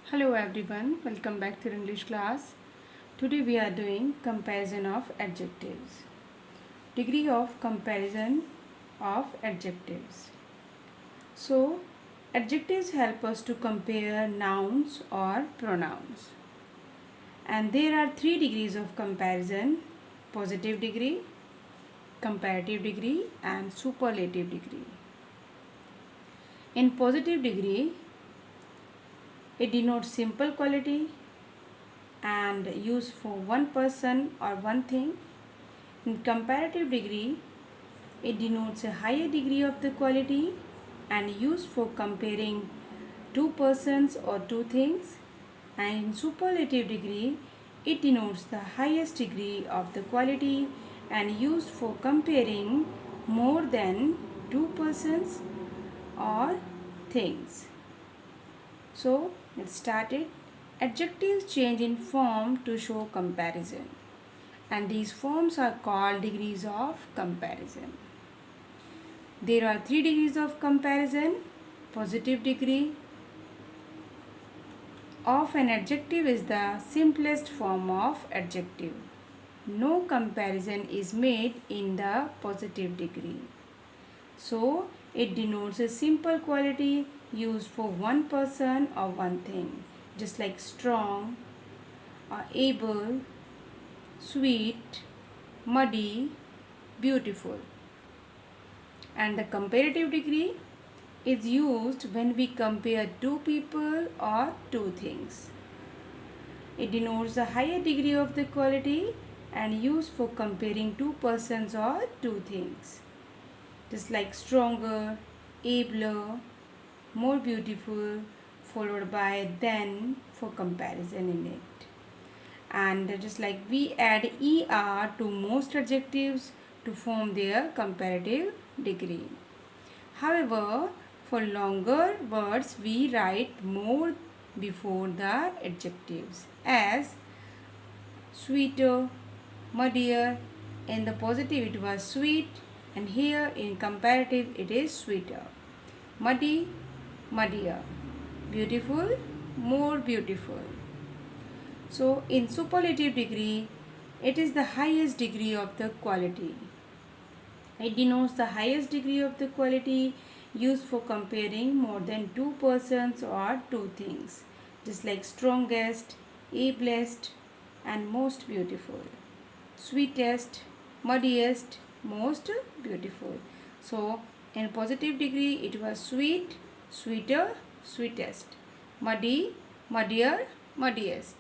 Hello everyone, welcome back to English class. Today we are doing comparison of adjectives. Degree of comparison of adjectives. So, adjectives help us to compare nouns or pronouns. And there are three degrees of comparison: positive degree, comparative degree, and superlative degree. In positive degree, it denotes simple quality and used for one person or one thing. In comparative degree, it denotes a higher degree of the quality and used for comparing two persons or two things. And in superlative degree, it denotes the highest degree of the quality and used for comparing more than two persons or things. So, let's start it. Adjectives change in form to show comparison, and these forms are called degrees of comparison. There are three degrees of comparison. Positive degree of an adjective is the simplest form of adjective. No comparison is made in the positive degree. So, it denotes a simple quality used for one person or one thing, just like strong, able, sweet, muddy, beautiful. And the comparative degree is used when we compare two people or two things. It denotes a higher degree of the quality and used for comparing two persons or two things. Just like stronger, abler, more beautiful, followed by than for comparison in it. And just like we add er to most adjectives to form their comparative degree. However, for longer words we write more before the adjectives, as sweeter, muddier. In the positive it was sweet, and here in comparative it is sweeter. Muddy, muddier. Beautiful, more beautiful. So in superlative degree, it is the highest degree of the quality. It denotes the highest degree of the quality used for comparing more than two persons or two things, just like strongest, ablest, and most beautiful. Sweetest, muddiest, most beautiful. So in positive degree it was sweet, sweeter, sweetest. Muddy, muddier, muddiest.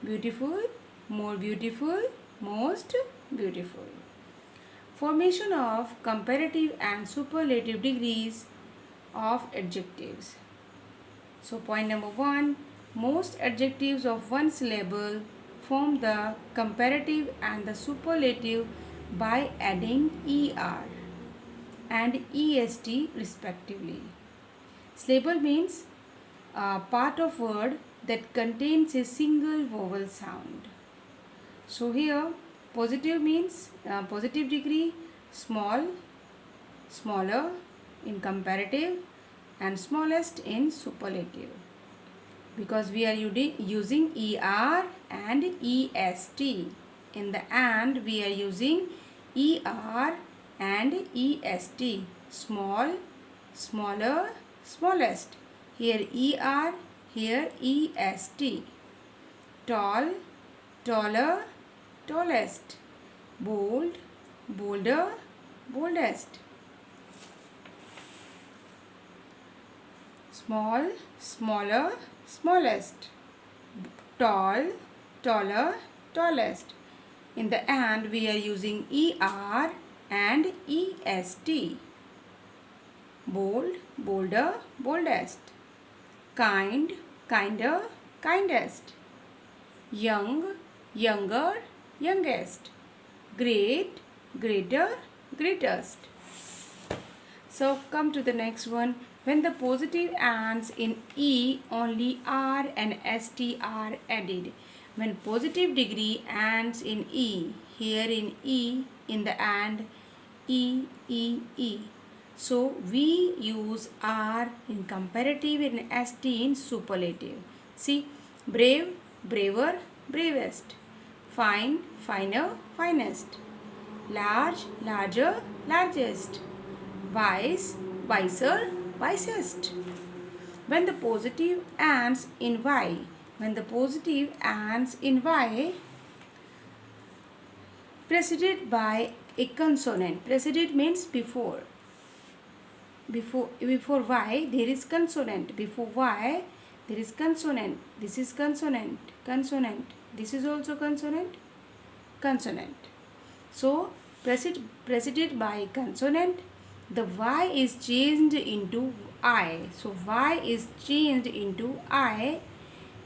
Beautiful, more beautiful, most beautiful. Formation of comparative and superlative degrees of adjectives. So point number 1, most adjectives of one syllable form the comparative and the superlative by adding er and est respectively. Syllable means a part of word that contains a single vowel sound. So here positive means positive degree, small, smaller in comparative, and smallest in superlative, because we are using er and est. In the and we are using er and est. Small, smaller, smallest. Here er, here est. Tall, taller, tallest. Bold, bolder, boldest. Small, smaller, smallest. Tall, taller, tallest. In the and we are using er and est. Bold, bolder, boldest. Kind, kinder, kindest. Young, younger, youngest. Great, greater, greatest. So come to the next one. When the positive ends in e, only r and st are added. When positive degree ends in e, here in e, in the and, e, e, e. So we use r in comparative and st in superlative. See, brave, braver, bravest. Fine, finer, finest. Large, larger, largest. Wise, wiser, wisest. When the positive ends in Y, when the positive ends in Y, preceded by a consonant. Preceded means before. Before Y there is consonant. Before Y there is consonant. This is consonant. Consonant. This is also consonant. Consonant. So preceded by consonant, the Y is changed into I. So Y is changed into I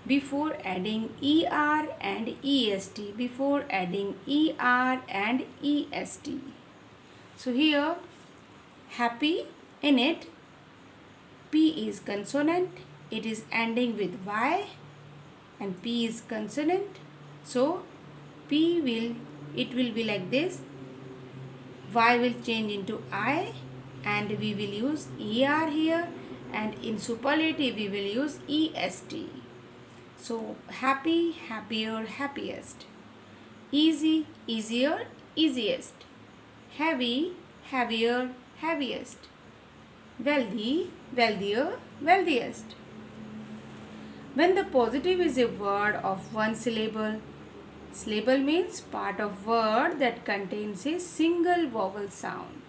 before adding ER and EST. Before adding ER and EST. So here happy, in it P is consonant. It is ending with Y and P is consonant. So it will be like this. Y will change into I and we will use ER here, and in superlative we will use EST. So happy, happier, happiest. Easy, easier, easiest. Heavy, heavier, heaviest. Wealthy, wealthier, wealthiest. When the positive is a word of one syllable, syllable means part of word that contains a single vowel sound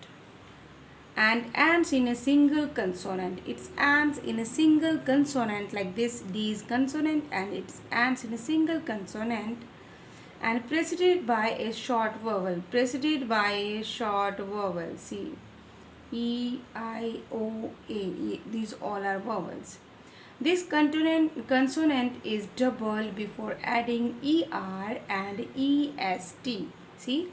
and ends in a single consonant. It ends in a single consonant like this. D is consonant and it ends in a single consonant and preceded by a short vowel. Preceded by a short vowel. See, E, I, O, A. These all are vowels. This consonant is double before adding ER and EST. See,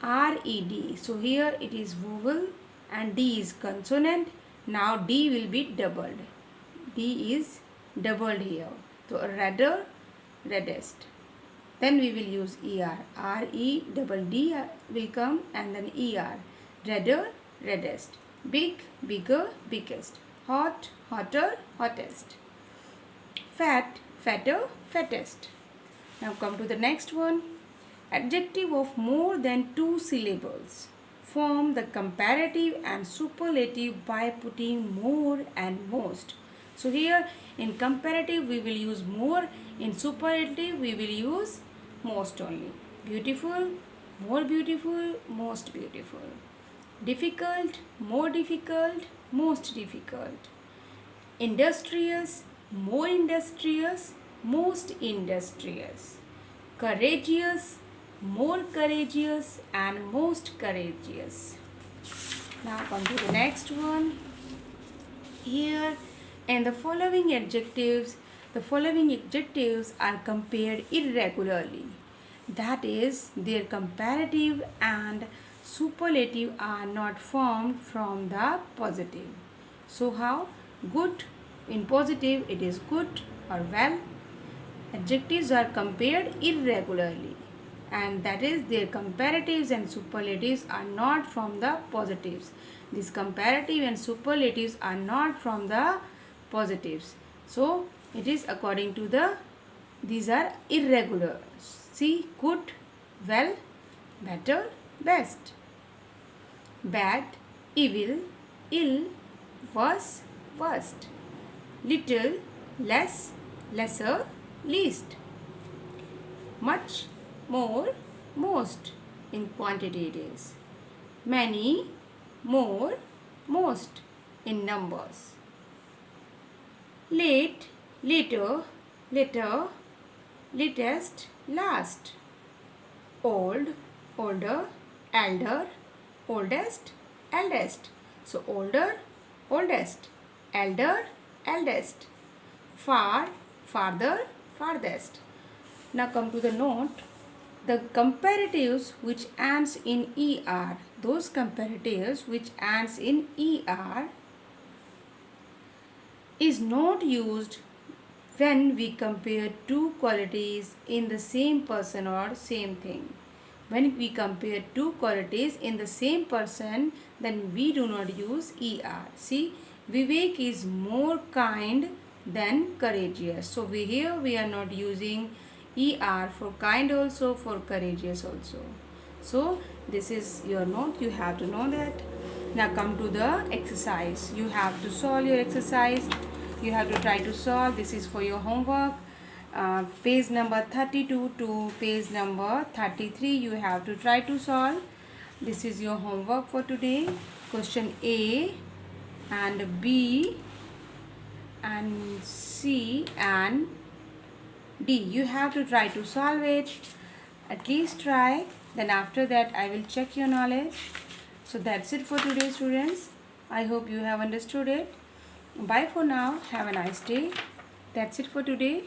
RED. So here it is vowel and D is consonant. Now D will be doubled. D is doubled here. So redder, reddest. Then we will use ER. REDD will come and then ER. Redder, reddest. Big, bigger, biggest. Hot, hotter, hottest. Fat, fatter, fattest. Now come to the next one. Adjective of more than two syllables form the comparative and superlative by putting more and most. So here in comparative we will use more, in superlative we will use most only. Beautiful, more beautiful, most beautiful. Difficult, more difficult, most difficult. Industrious, more industrious, most industrious. Courageous, more courageous and most courageous. Now come to the next one. Here in the following adjectives are compared irregularly. That is, their comparative and superlative are not formed from the positive. So how? Good, in positive it is good or well. Adjectives are compared irregularly, and that is their comparatives and superlatives are not from the positives. These comparative and superlatives are not from the positives. So it is according to these are irregular. See, good, well, better, best. Bad, evil, ill, worse, worst. Little, less, lesser, least. Much, more, most in quantity it is. Many, more, most in numbers. Late, later, later, latest, last. Old, older, elder, oldest, eldest. So older, oldest, elder, eldest. Far, farther, farthest. Now come to the note. The comparatives which ends in ER, those comparatives which ends in ER is not used when we compare two qualities in the same person or same thing. When we compare two qualities in the same person, then we do not use ER. See, Vivek is more kind then courageous. So we are not using er for kind also, for courageous also. So this is your note, you have to know that. Now come to the exercise. You have to solve your exercise. You have to try to solve. This is for your homework. Page number 32 to page number 33 you have to try to solve. This is your homework for today. Question A and B and C and D. You have to try to solve it. At least try. Then after that I will check your knowledge. So that's it for today, students. I hope you have understood it. Bye for now. Have a nice day. That's it for today.